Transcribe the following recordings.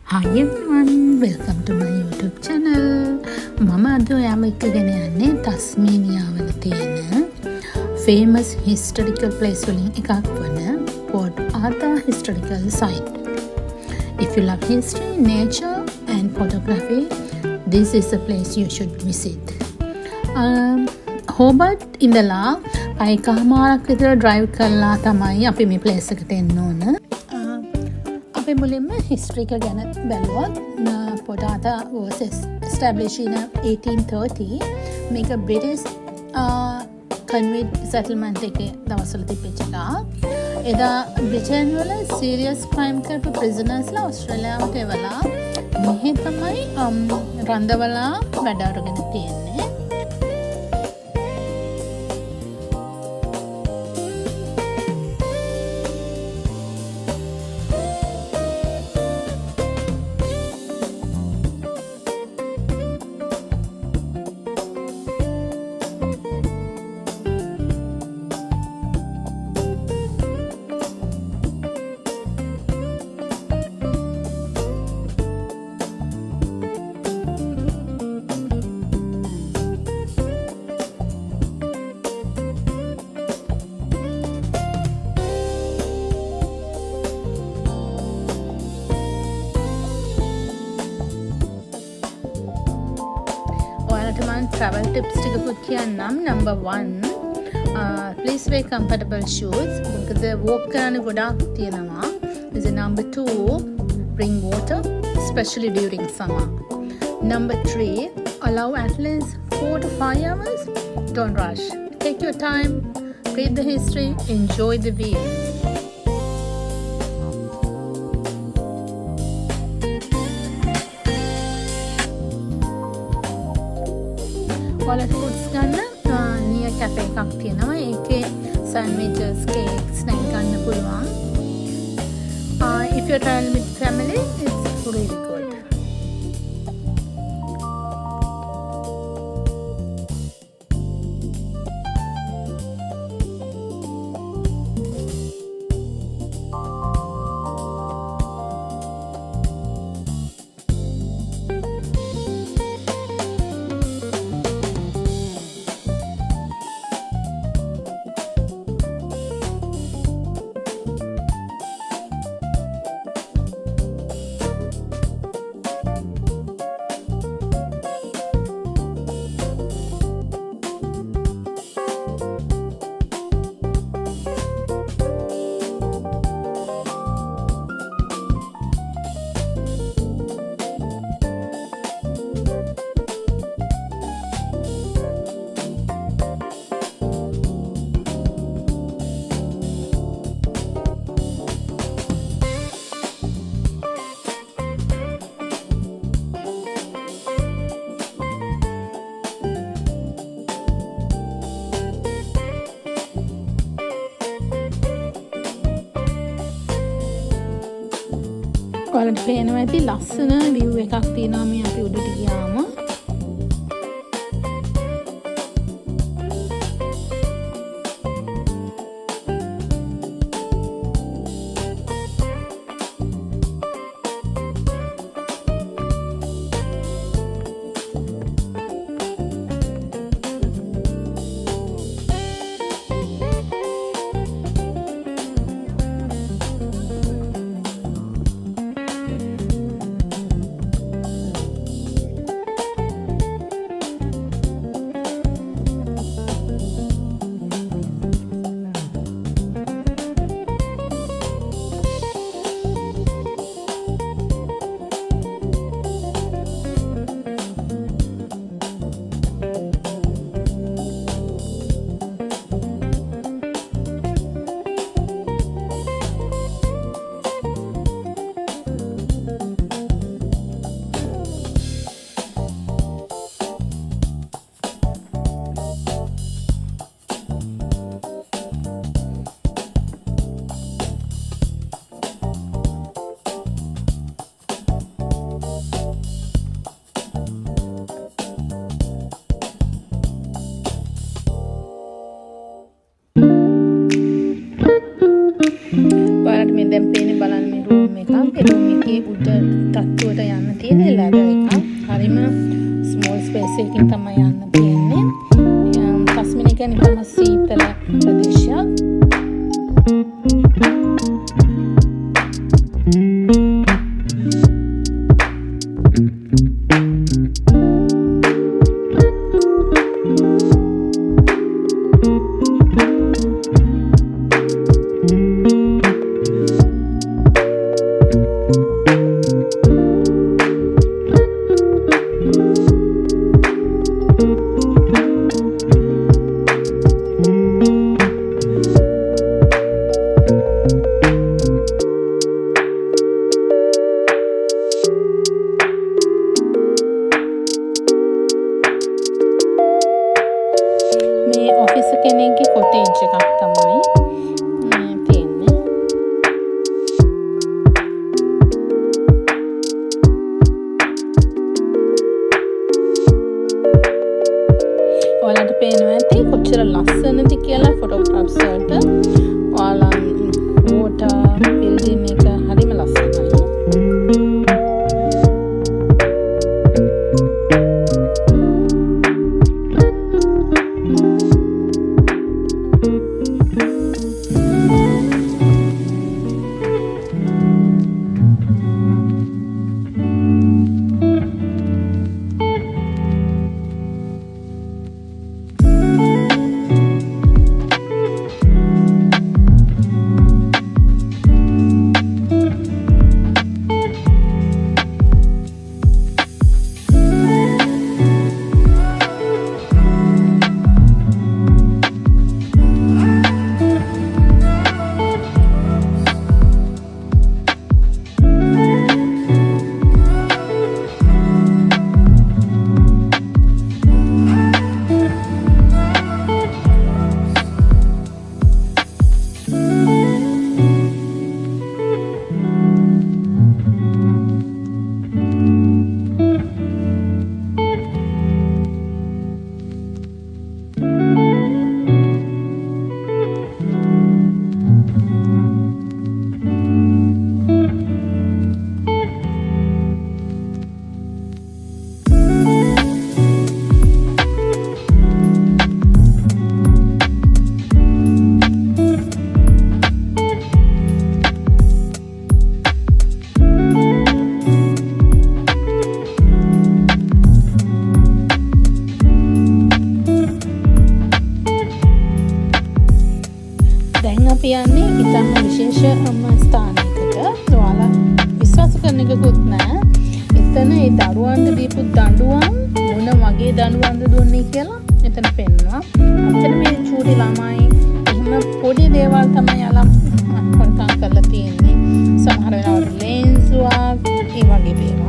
Hi everyone, welcome to my YouTube channel. මම අද ඔයාම එක්ක ගෙන යන්නේ තස්මේනියාවල තියෙන famous historical place වලින් එකක් වන Port Arthur Historical Site. If you love history, nature and photography, this is a place you should visit. හෝබර්ට් ඉඳලා පයිකහමාරක් විතර ඩ්‍රයිව් කරලා තමයි අපි මේ ප්ලේස් එකට එන්න ඕන. අපි මුලින්ම හිස්ටරි එක ගැන බැලුවොත් Port Arthur was established in 1830. මේක බ්‍රිටිෂ් කන්වික්ට් සෙටල්මන්ට් එකේ දවස්වල තිබිච්ච එකක්. එදා බ්‍රිටන් වල සීරියස් ක්‍රයිම් කරපු ප්‍රිසනර්ස්ලා ඕස්ට්‍රේලියාවට එවලා මෙහෙ තමයි රඳවලා වැඩ අරගෙන තියෙන්නේ. Travel tips ටිකකුත් කියන්නම්. Number 1, please wear comfortable shoes. මොකද walk කරන්න ගොඩාක් තියෙනවා. Number 2, bring water, especially during summer. Number 3, allow at least 4 to 5 hours. Don't rush. Take your time, read the history, enjoy the view. ඔයාලට foods ගන්න near cafe එකක් තියෙනවා. ඒකේ sandwiches, cakes නැග ගන්න පුළුවන්. If you're traveling with family, it's really good. ඔයාලට පේනවා ඇති ලස්සන view එකක් තියෙනවා මේ අපි උඩට ගියාම. තත්ත්වයට යන්න තියෙන ලැඩර් එක. හරිම ස්මෝල් ස්පේස් එකකින් තමයි යන්න තියෙන්නේ. තස්මින් එක නිකම්ම සීතල ප්‍රදේශයක්. කෙනෙක්ගේ කොටේජ් එකක් තමයි තියෙන්නේ. ඔයාලට පේනවා ඇති කොච්චර ලස්සනද කියලා ෆොටෝග්‍රැෆ්ස් වලට. ඔයාලා වෝටර් බිල්ඩින් එක හරිම ලස්සනයි. අපි යන්නේ ඉතාම විශේෂ ස්ථානයකට. ඔයාලා විශ්වාස කරන එකකුත් නැහැ. එතන ඒ දරුවන්ට දීපු දඬුවම් මොන වගේ දඬුවම්ද දුන්නේ කියලා එතන පෙන්වනවා. අපිට මේ චූටි ළමයි එහෙම පොඩි දේවල් තමයි අලම් හොරකම් කරලා තියෙන්නේ. සමහර වෙලාවට ලේන්සුවක් ඒ වගේ දේවල්.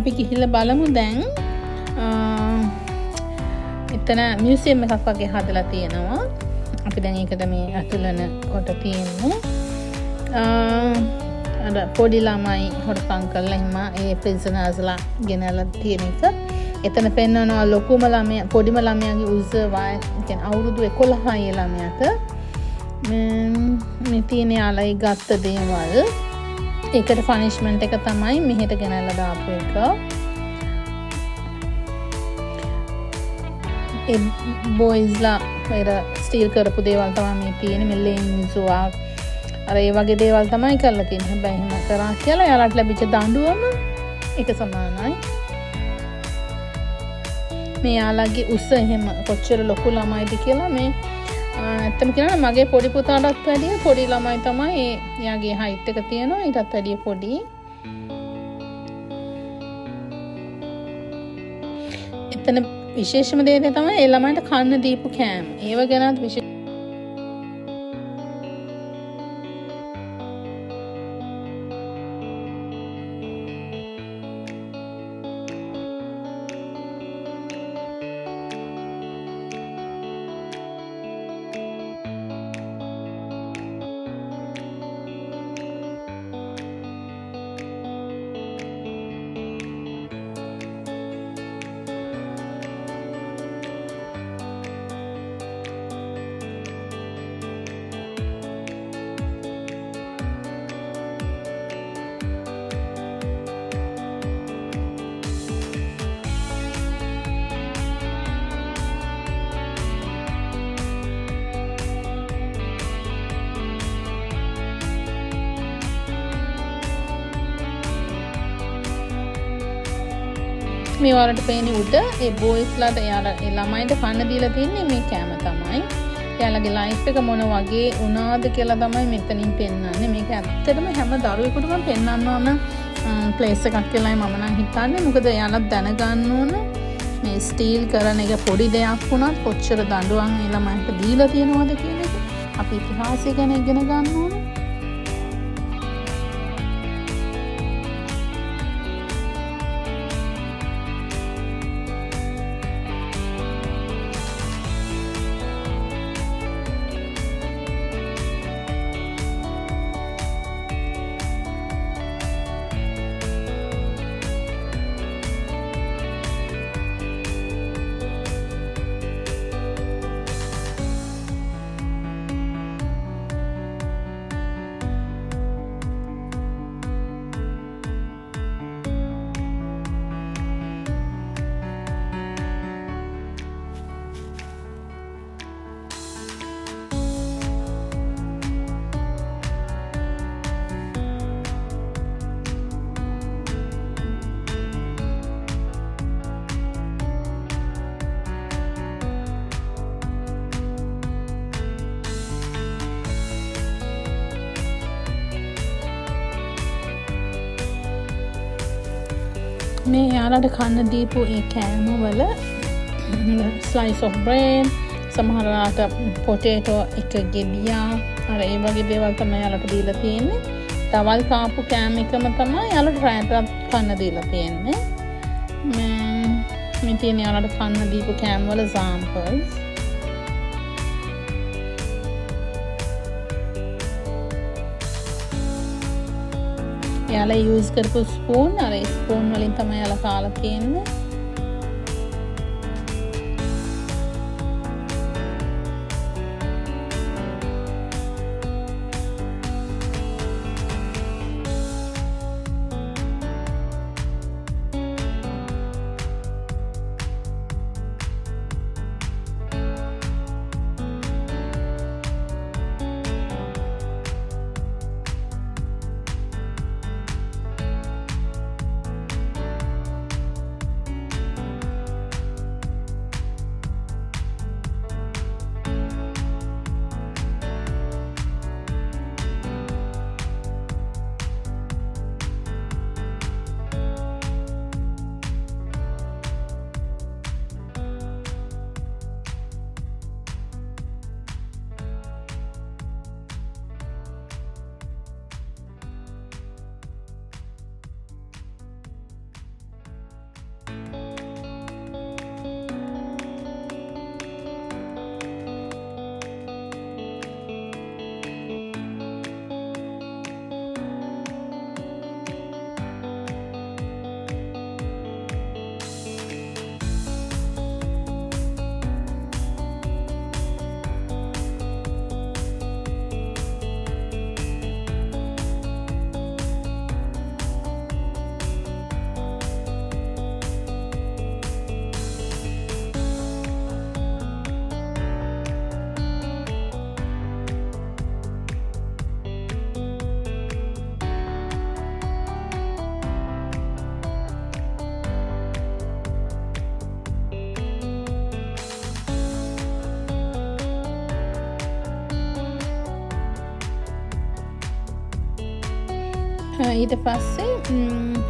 අපි ගිහිල්ලා බලමු දැන්. එතන මියුසියම් එකක් වගේ හදලා තියෙනවා. අපි දැන් ඒකට මේ අතුලන කොට තියෙන්නේ. අර පොඩි ළමයි හොරකම් කරලා එහෙම ඒ ප්‍රිසනර්ස්ලා ගෙනල්ලා තියෙන එක. එතන පෙන්වනවා ලොකුම ළමයා පොඩිම ළමයාගේ උස කියන්නේ අවුරුදු 11යි ළමයාට. මේ තියෙන යාලයි ගත්ත දේවල්. ඒකට පනිෂ්මන්ට් එක තමයි මෙහෙට ගෙනල්ලා දාපු එක. ඒ බොයිස්ලා ස්ටීල් කරපු දේවල් තමයි මේ තියෙන්නේ. මේ ලෙන්සුවක් අර ඒ වගේ දේවල් තමයි කරලා තියෙන්නේ. හැබැයි එහෙම කරා කියලා යාළුවට ලැබිච්ච දඬුවම ඒක සමානයි. මේ යාළුවගේ උස එහෙම කොච්චර ලොකු ළමයිද කියලා මේ ඇත්තම කියනවා මගේ පොඩි පුතාටත් වැඩිය පොඩි ළමයි තමයි එයාගේ height එක තියෙනවා ඊටත් වැඩිය පොඩි. එතන විශේෂම දේ තමයි ඒ ළමයිට කන්න දීපු කෑම. ඒව ගැනත් විශේෂ මේ වලට පේන්නේ උඩ ඒ බොයිස්ලාට එයාලා ඒ ළමයින්ට කන්න දීලා තින්නේ මේ කෑම තමයි. එයාලගේ ලයිෆ් එක මොන වගේ වුණාද කියලා තමයි මෙතනින් පෙන්වන්නේ. මේක ඇත්තටම හැම දරුවෙකුටම පෙන්වන්න ඕන ප්ලේස් එකක් කියලායි මම නම් හිතන්නේ. මොකද එයාලා දැනගන්න ඕන මේ ස්ටීල් කරන එක පොඩි දෙයක් වුණත් කොච්චර දඬුවම් ඒ ළමයින්ට දීලා තියෙනවද කියන එක. අපි ඉතිහාසය ගැන ඉගෙන ගන්න ඕන. මේ යාළුවට කන්න දීපු ඒ කෑම වල slice of bread සමහරවිට potato එක ගෙඩියා අර ඒ වගේ දේවල් තමයි යාළුවට දීලා තියෙන්නේ. තවල් කාපු කෑම එකම තමයි යාළුවට රැටත් කන්න දීලා තියෙන්නේ. මේ තියෙන යාළුවට කන්න දීපු කෑම වල samples. යාලා යූස් කරපු ස්පූන් අර ස්පූන් වලින් තමයි යාලා කාලා තියෙන්නේ. ඊට පස්සේ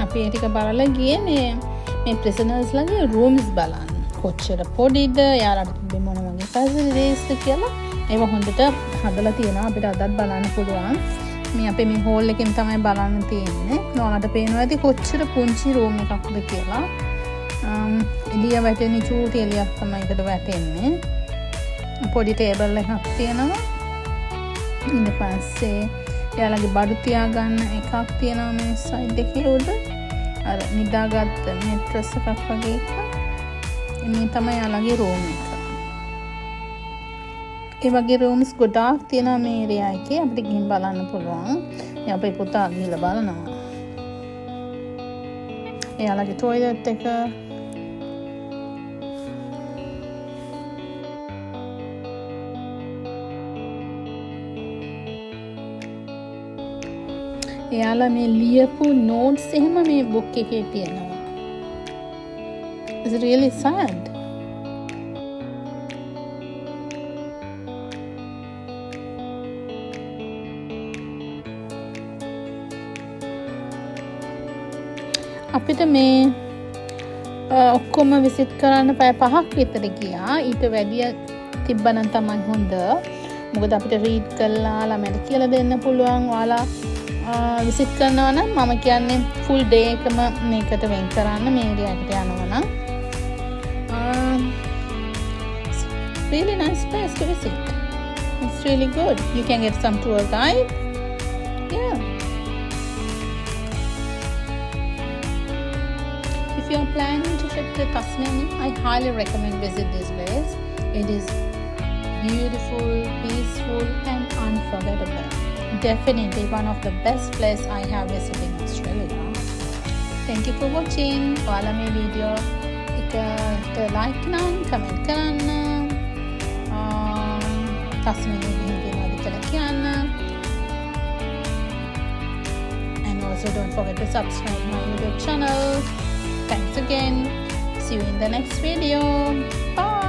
අපි ඒ ටික බලලා ගියේ මේ ප්‍රිසනර්ස් ලගේ රූම්ස් බලන්න. කොච්චර පොඩිද, යාළුවට තිබ්බේ මොන වගේ ෆැසිලිටිස්ද කියලා. ඒව හොඳට හදලා තියෙනවා. අපිට අදත් බලන්න පුළුවන්. මේ අපේ මේ හෝල් එකෙන් තමයි බලන්න තියෙන්නේ. ඔයාලට පේනවා ඇති කොච්චර පුංචි රූම් එකක්ද කියලා. එළිය වැටෙන චූටි එළියක් තමයි එකට වැටෙන්නේ. පොඩි ටේබල් එකක් තියෙනවා. ඊට පස්සේ එයාලගේ බඩු තියාගන්න එකක් තියෙනවා මේ සයිඩ් එකේ උඩ. අර නිදාගත්ත මෙට්‍රස් එකක් වගේ එකක්. මේ තමයි එයාලගේ රූම් එක. ඒ වගේ රූම්ස් ගොඩාක් තියෙනවා මේ ඒරියා එකේ. අපිට ගිහින් බලන්න පුළුවන්. මේ අපේ පුතා ගිහලා බලනවා. එයාලගේ টয়ලට් එක එයාලා මේ ලියපු නෝට්ස් එහෙම මේ බුක් එකේ තියෙනවා. It's really sad. අපිට මේ ඔක්කොම විසිට් කරන්න පැය 5ක් විතර ගියා. ඊට වැඩිය තිබ්බනම් තමයි හොඳ. මොකද අපිට රීඩ් කරලා ළමයට කියලා දෙන්න පුළුවන්. ඔයාලා විසිට් කරනවා නම් මම කියන්නේ ෆුල් ඩේ එකම මේකට වෙන් කරන්න මේ ඒරියා එකට යනවා නම්. Really nice place to visit. It's really good. You can get some tour guide. Yeah. If you are planning to trip to Tasmania, I highly recommend visit this place. It is beautiful, peaceful and unforgettable. Definitely one of the best place I have visited in Australia. Thank you for watching. ඔයාලා මේ video එකට like කරන්න, comment කරන්න, Tasmania ගිහින් තියෙනවද කියලා කියන්න. And also don't forget to subscribe my YouTube channel. Thanks again. See you in the next video. Bye.